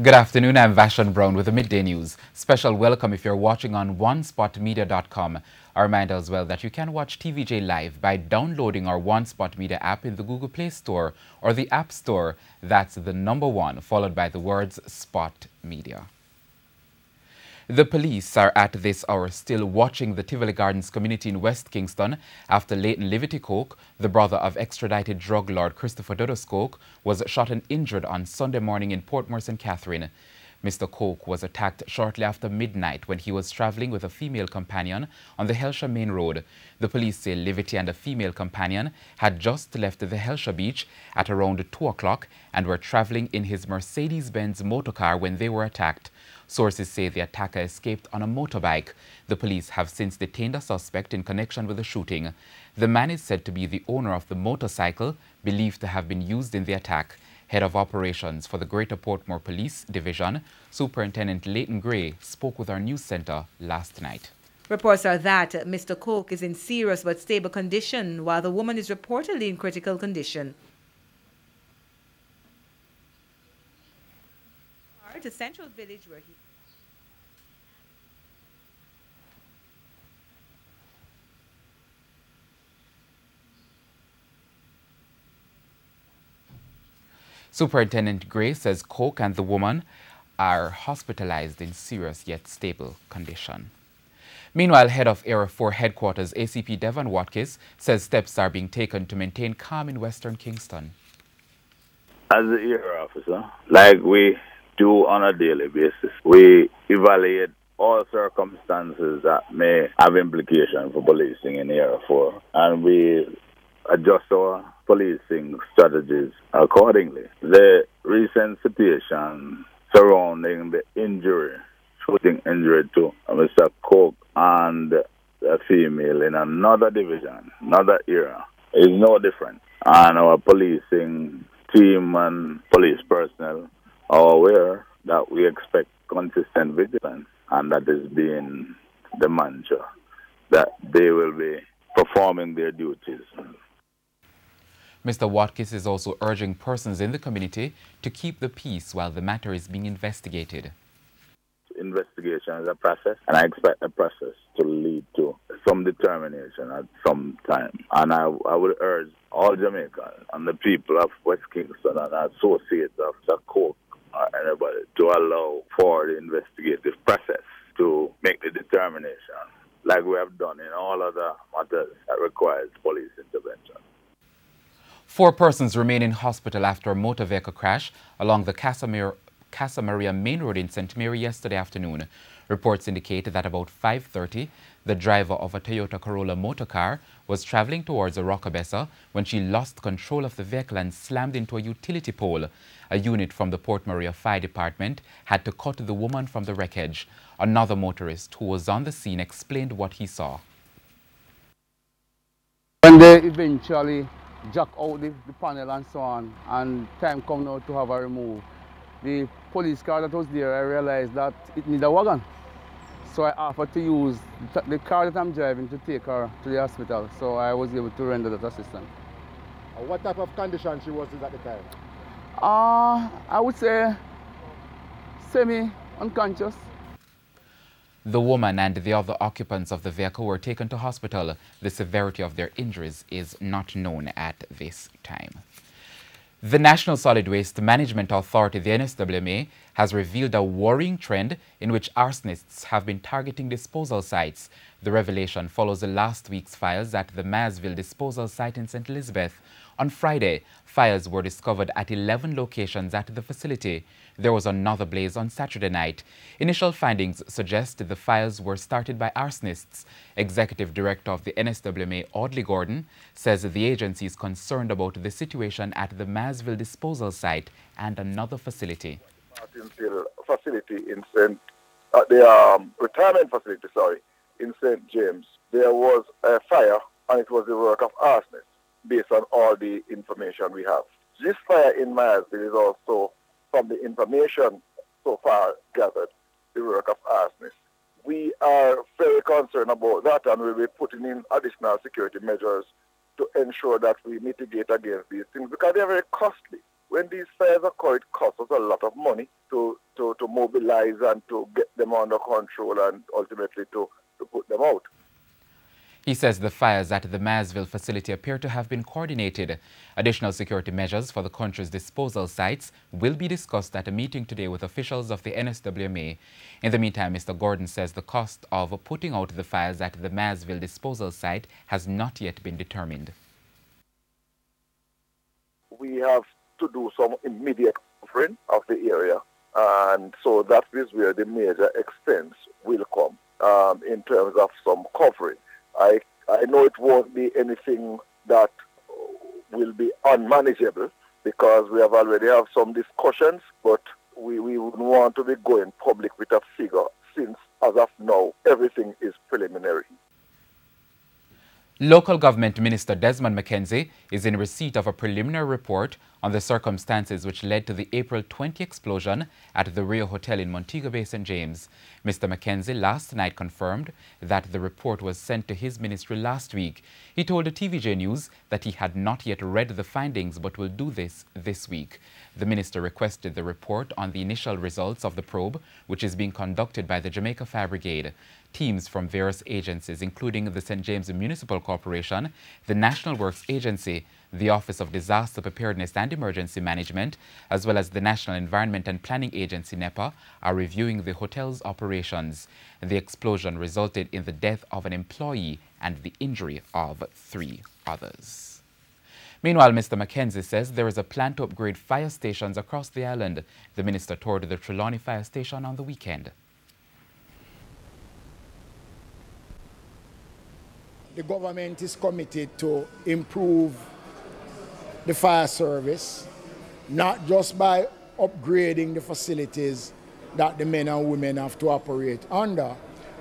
Good afternoon, I'm Vashon Brown with the Midday News. Special welcome if you're watching on onespotmedia.com. A reminder as well that you can watch TVJ live by downloading our One Spot Media app in the Google Play Store or the App Store. That's the number 1, followed by the words Spot Media. The police are at this hour still watching the Tivoli Gardens community in West Kingston after Leighton Livity Coke, the brother of extradited drug lord Christopher Dodos Coke, was shot and injured on Sunday morning in Portmore St. Catherine. Mr. Coke was attacked shortly after midnight when he was traveling with a female companion on the Helsha Main Road. The police say Livity and a female companion had just left the Helsha beach at around 2 o'clock and were traveling in his Mercedes-Benz motorcar when they were attacked. Sources say the attacker escaped on a motorbike. The police have since detained a suspect in connection with the shooting. The man is said to be the owner of the motorcycle believed to have been used in the attack. Head of Operations for the Greater Portmore Police Division, Superintendent Leighton Gray, spoke with our news centre last night. Reports are that Mr. Coke is in serious but stable condition, while the woman is reportedly in critical condition. To Central Village where he... Superintendent Gray says Coke and the woman are hospitalized in serious yet stable condition. Meanwhile, head of Area 4 headquarters, ACP Devon Watkins, says steps are being taken to maintain calm in Western Kingston. As the area officer, like we do on a daily basis, we evaluate all circumstances that may have implications for policing in Area 4, and we adjust our policing strategies accordingly. The recent situation surrounding the shooting injury to Mr. Coke and a female in another division, another area, is no different. And our policing team and police personnel are aware that we expect consistent vigilance, and that is being the mantra, that they will be performing their duties. Mr. Watkins is also urging persons in the community to keep the peace while the matter is being investigated. Investigation is a process, and I expect the process to lead to some determination at some time. And I would urge all Jamaicans and the people of West Kingston and associates of Mr. Coke or anybody to allow for the investigative process to make the determination, like we have done in all other matters that requires police intervention. 4 persons remain in hospital after a motor vehicle crash along the Casa Maria Main Road in St. Mary yesterday afternoon. Reports indicate that about 5:30, the driver of a Toyota Corolla motor car was traveling towards a Rockabessa when she lost control of the vehicle and slammed into a utility pole. A unit from the Port Maria Fire Department had to cut the woman from the wreckage. Another motorist who was on the scene explained what he saw. When they eventually jack out the panel and so on, and time come now to have a remove, the police car that was there, I realized that it needed a wagon. So I offered to use the car that I'm driving to take her to the hospital. So I was able to render that assistance. What type of condition she was in at the time? I would say semi-unconscious. The woman and the other occupants of the vehicle were taken to hospital. The severity of their injuries is not known at this time. The National Solid Waste Management Authority, the NSWMA, has revealed a worrying trend in which arsonists have been targeting disposal sites. The revelation follows last week's fires at the Maysville disposal site in St. Elizabeth. On Friday, fires were discovered at 11 locations at the facility. There was another blaze on Saturday night. Initial findings suggest the fires were started by arsonists. Executive Director of the NSWMA, Audley Gordon, says the agency is concerned about the situation at the Maysville disposal site and another facility. Facility in the retirement facility, in St. James, there was a fire, and it was the work of arsonists, based on all the information we have. This fire in Maysville is also, from the information so far gathered, the work of arsonists. We are very concerned about that, and we'll be putting in additional security measures to ensure that we mitigate against these things, because they're very costly. When these fires occur, it costs us a lot of money to mobilize and to get them under control and ultimately to put them out. He says the fires at the Vil facility appear to have been coordinated. Additional security measures for the country's disposal sites will be discussed at a meeting today with officials of the NSWMA. In the meantime, Mr. Gordon says the cost of putting out the fires at the Vil disposal site has not yet been determined. We have to do some immediate covering of the area, and so that is where the major expense will come in terms of some covering. I know it won't be anything that will be unmanageable because we have already have some discussions, but we wouldn't want to be going public with a figure since, as of now, everything is preliminary. Local Government Minister Desmond McKenzie is in receipt of a preliminary report on the circumstances which led to the April 20 explosion at the Rio Hotel in Montego Bay, St. James. Mr. McKenzie last night confirmed that the report was sent to his ministry last week. He told the TVJ News that he had not yet read the findings but will do this week. The minister requested the report on the initial results of the probe, which is being conducted by the Jamaica Fire Brigade. Teams from various agencies, including the St. James Municipal Corporation, the National Works Agency, the Office of Disaster Preparedness and Emergency Management, as well as the National Environment and Planning Agency, NEPA, are reviewing the hotel's operations. The explosion resulted in the death of an employee and the injury of 3 others. Meanwhile, Mr. McKenzie says there is a plan to upgrade fire stations across the island. The minister toured the Trelawney Fire Station on the weekend. The government is committed to improve the fire service, not just by upgrading the facilities that the men and women have to operate under,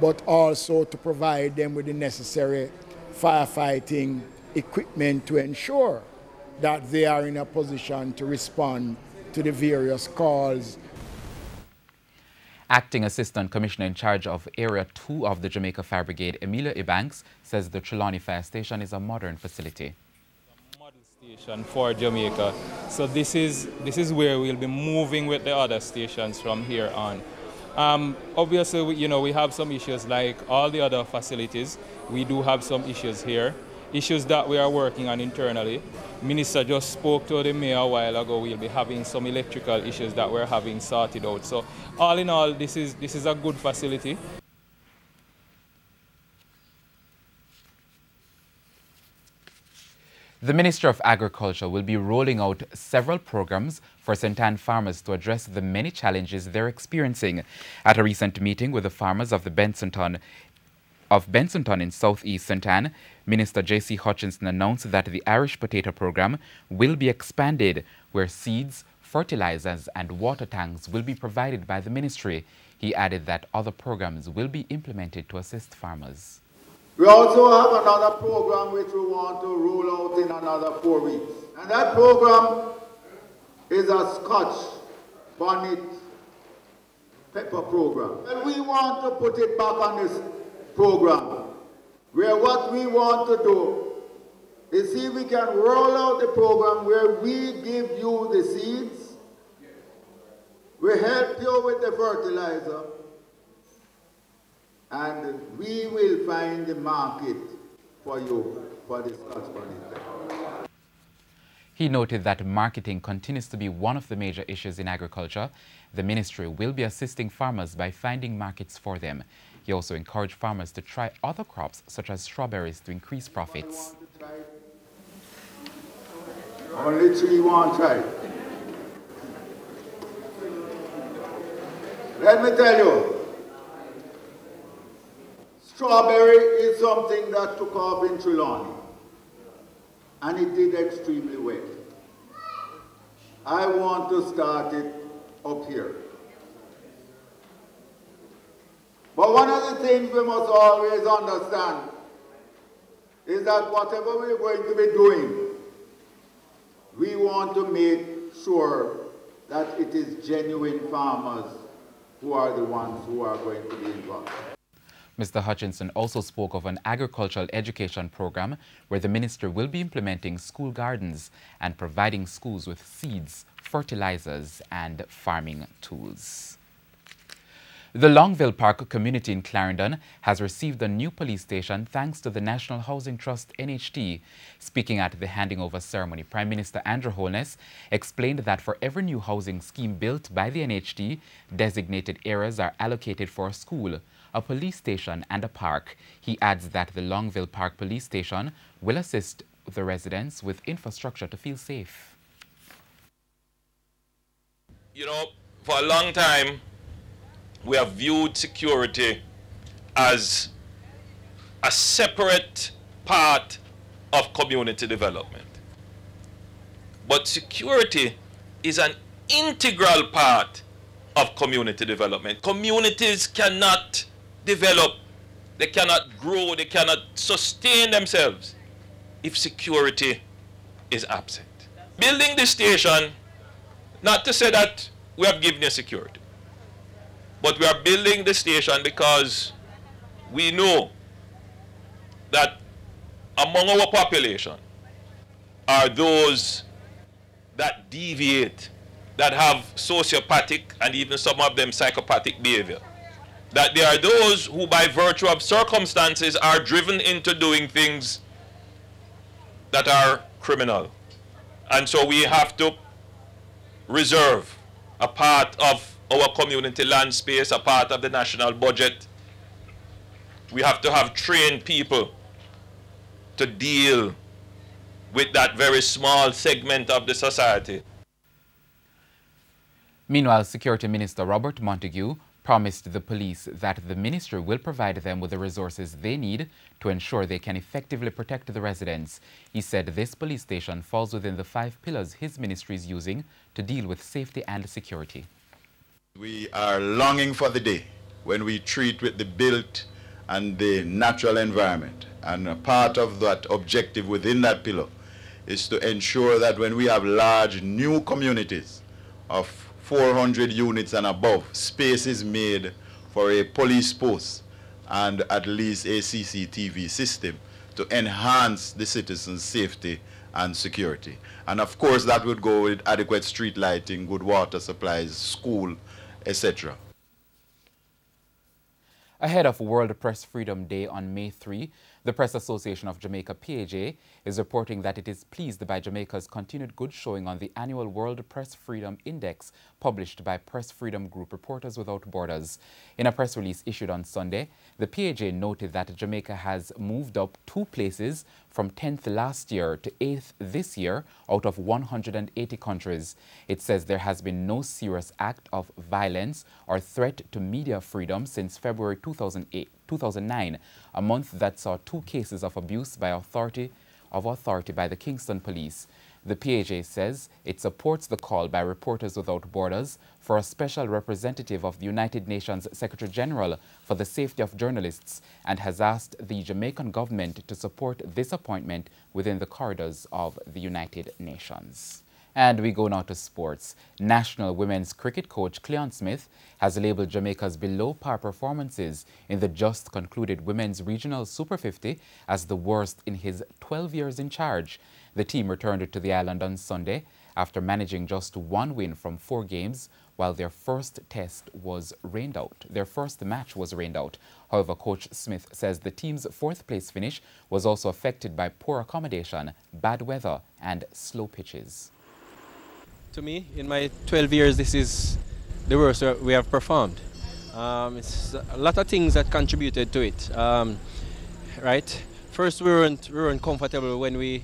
but also to provide them with the necessary firefighting equipment to ensure that they are in a position to respond to the various calls. Acting Assistant Commissioner in charge of Area 2 of the Jamaica Fire Brigade, Emilia Ebanks, says the Trelawney Fire Station is a modern facility. A model station for Jamaica. So this is where we'll be moving with the other stations from here on. Obviously, we have some issues like all the other facilities. We do have some issues here. Issues that we are working on internally. Minister just spoke to the mayor a while ago. We'll be having some electrical issues that we're having sorted out. So all in all, this is a good facility. The Minister of Agriculture will be rolling out several programs for St. Ann farmers to address the many challenges they're experiencing. At a recent meeting with the farmers of Bensonton in southeast St. Ann, Minister J.C. Hutchinson announced that the Irish Potato Program will be expanded, where seeds, fertilizers and water tanks will be provided by the ministry. He added that other programs will be implemented to assist farmers. We also have another program which we want to roll out in another 4 weeks. And that program is a Scotch bonnet pepper program. And we want to put it back on this program, where what we want to do is see if we can roll out the program where we give you the seeds, we help you with the fertilizer, and we will find the market for you for this Scotch bonnet. He noted that marketing continues to be one of the major issues in agriculture. The ministry will be assisting farmers by finding markets for them. He also encouraged farmers to try other crops, such as strawberries, to increase profits. Only 3 want to try. Let me tell you, strawberry is something that took off in Trelawney, and it did extremely well. I want to start it up here. But one of the things we must always understand is that whatever we're going to be doing, we want to make sure that it is genuine farmers who are the ones who are going to be involved. Mr. Hutchinson also spoke of an agricultural education program where the ministry will be implementing school gardens and providing schools with seeds, fertilizers and farming tools. The Longville Park community in Clarendon has received a new police station thanks to the National Housing Trust NHT. Speaking at the handing over ceremony, Prime Minister Andrew Holness explained that for every new housing scheme built by the NHT, designated areas are allocated for a school, a police station and a park. He adds that the Longville Park police station will assist the residents with infrastructure to feel safe. You know, for a long time, we have viewed security as a separate part of community development. But security is an integral part of community development. Communities cannot develop, they cannot grow, they cannot sustain themselves if security is absent. Building this station, not to say that we have given you security, but we are building the station because we know that among our population are those that deviate, that have sociopathic and even some of them psychopathic behavior. That there are those who by virtue of circumstances are driven into doing things that are criminal. And so we have to reserve a part of our community land space, a part of the national budget. We have to have trained people to deal with that very small segment of the society. Meanwhile, Security Minister Robert Montague promised the police that the ministry will provide them with the resources they need to ensure they can effectively protect the residents. He said this police station falls within the 5 pillars his ministry is using to deal with safety and security. We are longing for the day when we treat with the built and the natural environment. And a part of that objective within that pillar is to ensure that when we have large new communities of 400 units and above, space is made for a police post and at least a CCTV system to enhance the citizens' safety and security. And of course that would go with adequate street lighting, good water supplies, school, etc. Ahead of World Press Freedom Day on May 3, the Press Association of Jamaica, PAJ, is reporting that it is pleased by Jamaica's continued good showing on the annual World Press Freedom Index published by Press Freedom Group Reporters Without Borders. In a press release issued on Sunday, the PAJ noted that Jamaica has moved up 2 places from 10th last year to 8th this year out of 180 countries. It says there has been no serious act of violence or threat to media freedom since February 2009, a month that saw 2 cases of abuse by authority by the Kingston police. The PAJ says it supports the call by Reporters Without Borders for a special representative of the United Nations Secretary General for the safety of journalists and has asked the Jamaican government to support this appointment within the corridors of the United Nations. And we go now to sports. National women's cricket coach Cleon Smith has labelled Jamaica's below-par performances in the just concluded Women's Regional Super 50 as the worst in his 12 years in charge. The team returned to the island on Sunday after managing just 1 win from 4 games, while their first match was rained out. However, Coach Smith says the team's 4th place finish was also affected by poor accommodation, bad weather and slow pitches. To me, in my 12 years, this is the worst we have performed. It's a lot of things that contributed to it. Right? First, we weren't comfortable when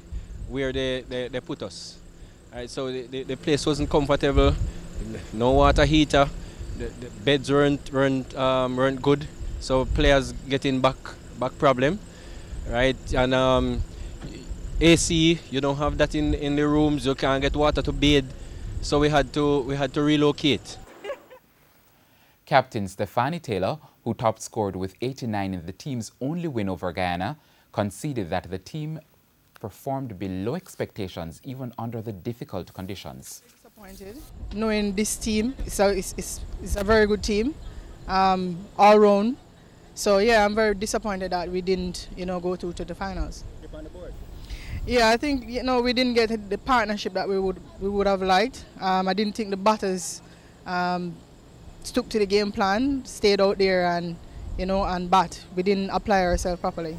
where they put us. Right? So the place wasn't comfortable. No water heater. The beds weren't good. So players getting back problem. Right? And AC, you don't have that in the rooms. You can't get water to bathe. So we had to relocate. Captain Stephanie Taylor, who top scored with 89 in the team's only win over Guyana, conceded that the team performed below expectations even under the difficult conditions. Disappointed knowing this team. It's a very good team, all round. So yeah, I'm very disappointed that we didn't, go through to the finals. Keep on the board. Yeah, I think we didn't get the partnership that we would have liked. I didn't think the batters stuck to the game plan, stayed out there and, you know, and bat. We didn't apply ourselves properly.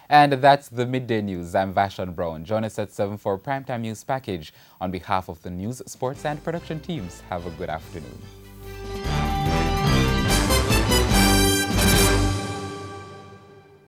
And that's the Midday News. I'm Vashon Brown. Join us at 7 for Primetime News Package. On behalf of the news, sports and production teams, have a good afternoon.